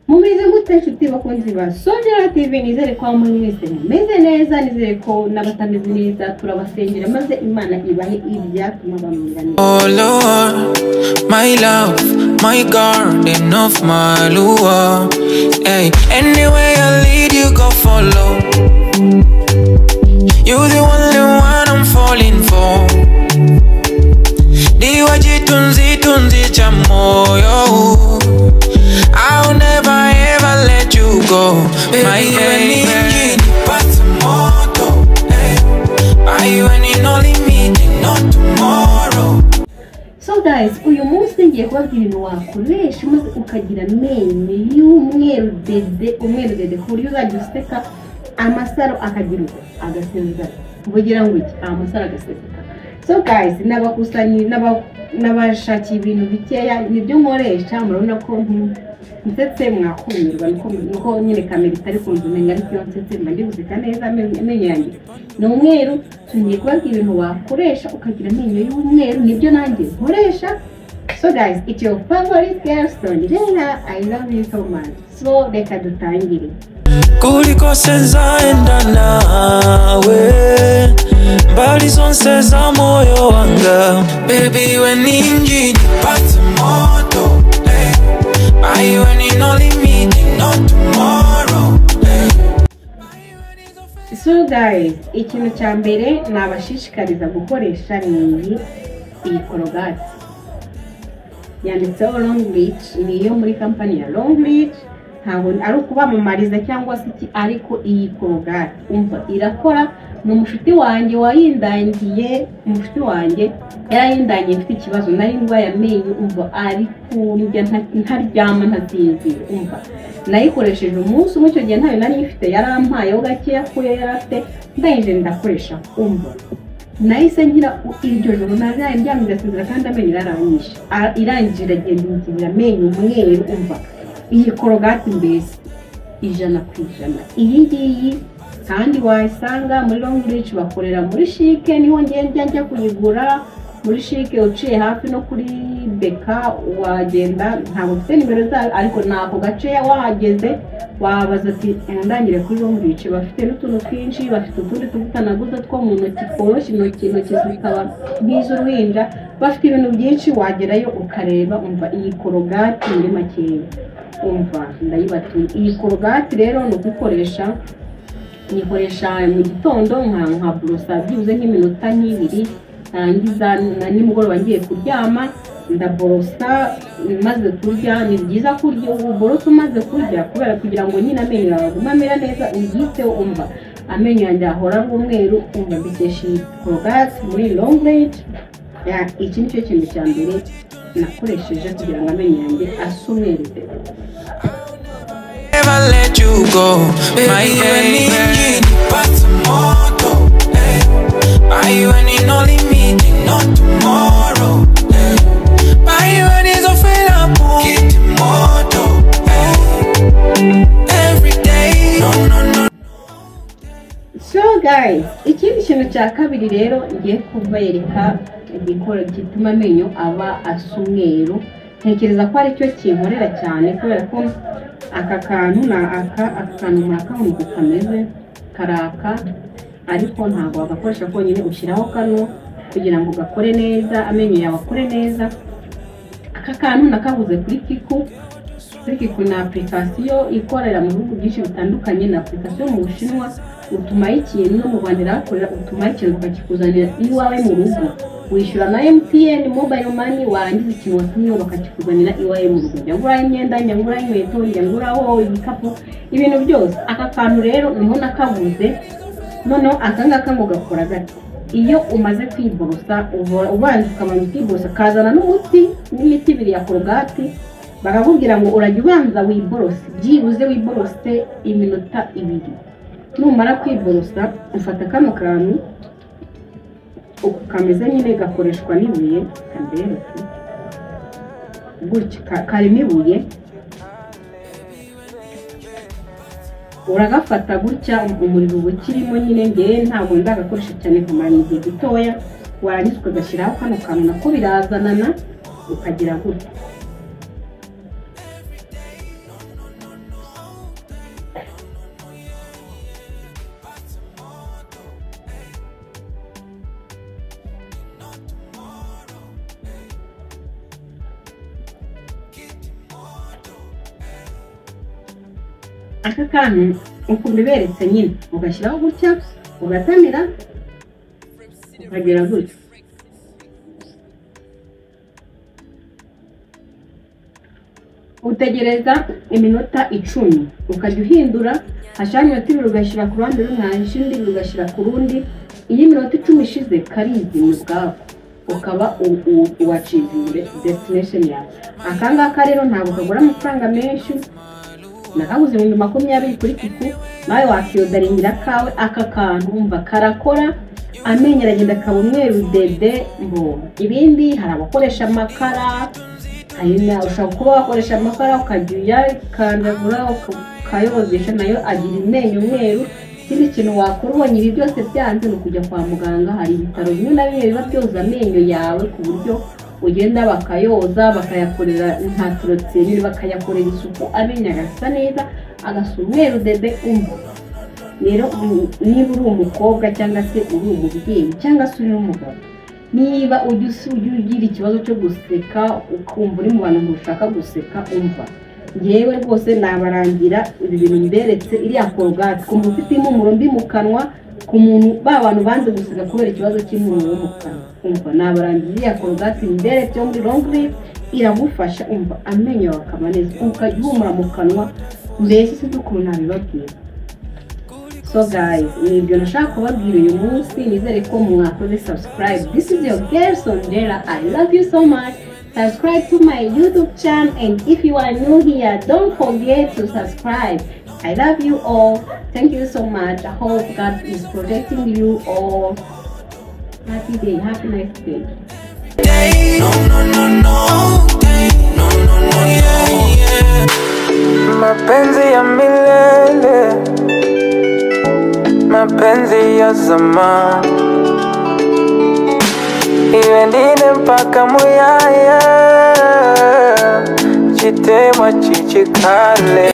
Mumeze mute nshuti bakunzi ba Songera TV, nizere ko mwese mumeze neza, nizere ko n'abatameze neza turabasengera maze Imana ibahe ibyatuma bamera neza. Oh Lord, my love, my garden of my lure. Hey, anyway I lead you go follow. You're the only one I'm falling for. Diwaji tunzi cha moyo. I'll never ever let you go. My engine, but tomorrow. Hey, when you only meeting, not tomorrow. So guys, uyu munsi ngiye kubabwira ibintu wakoresha maze ukagira amenyo y'umweru dede ku buryo uzajya useka amasaro akagira agaseza kugira ngo iki amasaro agaseka. So guys, nabakusanye nabashaki ibintu bikeya nibyo nkoresha, murabona ko nsetse mwakumirwa niko nyine kamera itari kunzumenya, ariko nsetse mandi guseka neza amenyo yanjye ni umweru. Tugiye kubabwira ibintu wakoresha ukagira amenyo y'umweru, nibyo nanjye nkoresha. So guys, it's your favorite girl Songera. I love you so much. So reka dutangire. Kuliko senza enda nawe mbali zonse za moyo wanga. Baby we ninji nipate moto. Hey, when you only meeting, not tomorrow. So guys, ikintu cya mbere nabashishikariza gukoresha ni iyi korogate yanditseho Long Reach, niyo muri company ya Long Reach. Ntabwo ari ukubamamariza cyangwa se iki, ariko iyi korogate umva irakora. Ni umushuti wanjye wayindangiye, umushuti wanjye yarayindangiye mfite ikibazo nari ndwaye amenyo umva, ariko njya ntaryama ntasinzira umva. Nayikoresheje umunsi umwe, icyo gihe ntayo nari ifite, yarampayeho gakeya ko yarafite, ndangije ndakoresha umva. Nahise ngira iryo joro nazaye ndyamye ndasinzira kandi amenyo yararanyishe. Irangije iragenda ingirira amenyo umweru umva. Iyi korogate mbese 100%. Iyi ngiyi kandi wayisanga muri Long Reach, bakorera muri Chic, niho njya kuyigura muri Chic. Uciye hafi no kuri Beka wagenda, ntabwo mfite nimero zayo ariko nako gace wahageze wabaza ati ndangire kuri Long Reach. Bafite n'utuntu twinshi, bafite utundi tuvutanaguza two mu ntoki tworoshye intoki zikaba nk'iz'uruhinja, bafite ibintu byinshi wagerayo ukareba umva. Iyi korogate muri makeya umva ndayibatuye. Iyi korogate rero no gukoresha, nikoresha mu gitondo nka brosa byibuze nk'iminota 2, narangiza na nimugoroba ngiye kuryama ndaborosa. Maze kurya ni byiza kurya uborosa umaze kurya, kubera kugira ngo nyine amenyo yawe amera neza uyiteho umva. Amenyo yanjye ahora ari umweru umva, mbikesha iyi korogate muri Long Reach. Iki nicyo kintu cya mbere nakoresheje kugira ngo amenyo yanjye ase umweru. Never let you go. My engine, but tomorrow. My when you only meeting, not tomorrow. My when is available, keep tomorrow. Every day, no. So guys, ikindi kintu cya kabiri rero ngiye kubereka igikora gituma amenyo aba asa umweru. Ntekereza ko ari cyo kinkorera cyane, kubera ko aka kantu murakaho kameze karaka, ariko ntabwo wagakoresha konyine, ushyiraho kano kugira ngo gakore neza, amenyo yawe akore neza. Aka kantu nakaguze kuri Kiku na application ikorera mu bihugu byinshi bitandukanye, na application mu Bushinwa. Utuma ikintu no mu Rwanda rakorera, utuma ikintu bakikuzanira iwawe mu rugo. Wishyura na MTN mobile money, warangiza ikintu watumye bakakikuzanira iwawe mu rugo. Njya imyenda, njya inkweto, njya ibikapu, ibintu byose. Aka kantu rero niho nakaguze. Noneho akangaka ngo gakora gati. Iyo umaze kwiborosa ubanza ukamanza kwiborosa, kazana n'umuti n'imiti ibiri ya korogate. Bakakubwira ngo urajya ubanza wiborose, byibuze wiborose iminota 2. Numara kwiborosa ufata kano kantu ukameze nyine, gakoreshwa n'ibuye kambere gutya, karimo ibuye. Uragafata gutya, umuriro ukirimo nyine. Ngewe ntabwo ndagakoresha cyane, kumara igihe gitoya. Warangiza ukagashyiraho kano kantu nako birazanana ukagira gutya. aka kantu ukuntu beretse nyine ugashyiraho gutya ugatamira ukagera gutya utegereza iminota 10 ukajya uhindura hashanya iminota 2 ugashyira ku ruhande rumwe hashindi ugashyira ku rundi iyi minota 10 ishize karizimye bwako ukaba uachieving destination yawe akangaka rero ntabwo kagura amafaranga menshi nakaguze mu 20 kuri Kiku nawe wakiyodaringira kawe aka kantu umva karakora amenyo aragenda kabumweru dede mbo ibindi hari abakoresha amakara ayina ushaka kuba wakoresha amakara ukajya kandagura ukayozesha nayo agira imenyo mweru ikindi kintu wakora ubonye ibi byose byanze no kujya kwa muganga hari ibitaro bimwe na bimwe biba byoza amenyo yawe ku buryo ugenda bakayoza bakayakorera intaturotse bakayakorera isuku amenyo agasa neza agasa umweru dede umva rero niba uri umukobwa cyangwa se uri umubyeyi cyangwa se uri n'umugabo niba ugira ikibazo cyo guseka ukumva uri mu bantu ushaka guseka umva yewe rwose nabarangira ibi bintu mberetse iriya korogate ku muntu ufite impumuro mbi mu kanwa ku muntu bantu banze guseka kubera ikibazo cy'impumuro mu kanwa umva nabarangira iriya korogate mberetse yo muri long life iragufasha umva amenyo akaba neza ukajya uhumura mu kanwa mbese si ukuntu nabibabwira. So guys, nibyo nashaka kubabwira uyu munsi nizere ko mwakoze subscribe. This is your girl Sondela. I love you so much. Subscribe to my YouTube channel, and if you are new here, don't forget to subscribe. I love you all. Thank you so much. I hope God is protecting you all. Happy day, happy nice day. No, no, no, no. No, no, no, yeah, yeah. Mapenzi ya milele, mapenzi ya zamani, iwe ndine mpaka muyaya, chitemwa chichikale.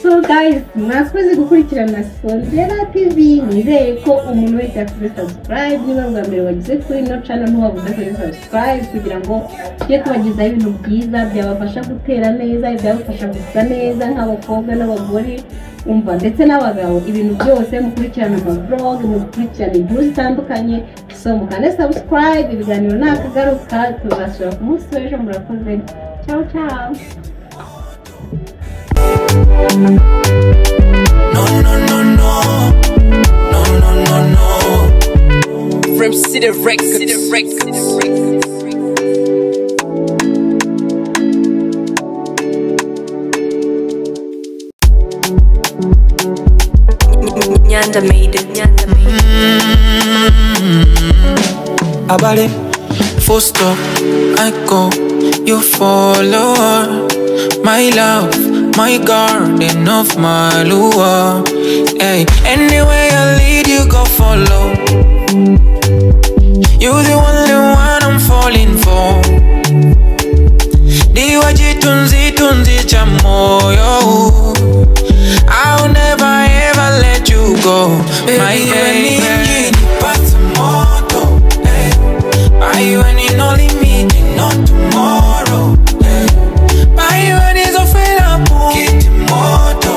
So guys, mwakoze gukurikirana Sondela TV. Nizeye ko umuntu wese yakoze subscribe. Niba bwa mbere wagize kuri no channel ntubabuze kuri subscribe kugira ngo tujye tubagezaho ibintu byiza byabafasha gutera neza, byabafasha gusa neza nk'abakobwa n'abagore umva ndetse n'abagabo. Ibintu byose mukurikirana ama vlog, mukurikirana inkuru zitandukanye. So mukande subscribe. Ibiganiro nakagaruka tuzasubira ku munsi w'ejo. Murakoze. Ciao ciao. No, no, no, no. No, no, no, no. From City Records. Nyanda made it. Abale, full stop, I go, you follow. My love, my garden of my lure. Hey, anywhere I lead, you go follow. You're the only one I'm falling for. Diwaji tunzi cha moyo. I'll never ever let you go. My baby, passamoto. Buy you any no limit, not tomorrow. Buy you any so available. Get moto.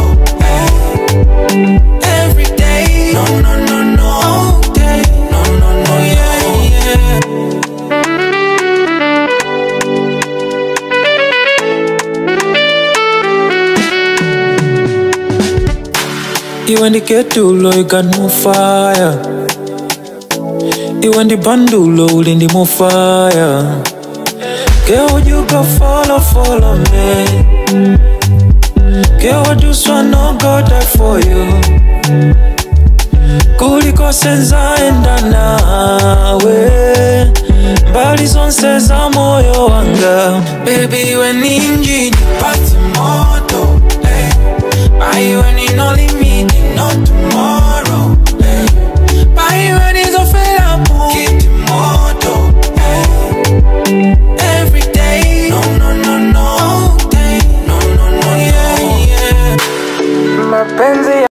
Every day. No, no, no, no. Day. No, no, no, yeah, yeah. You when the ketulo, you got no fire. You when the bandulo, in the more fire. Girl, you go follow me. Girl, just wanna go die for you. Kuliko senza enda nawe, mbali zonseza moyo wanga. Baby, we ninji pati moto. Buy you any no limit, not tomorrow. Buy you any so available. Keep the moto. Every day. No, no, no, no. Day. No, no, no, yeah, yeah. Mapenzi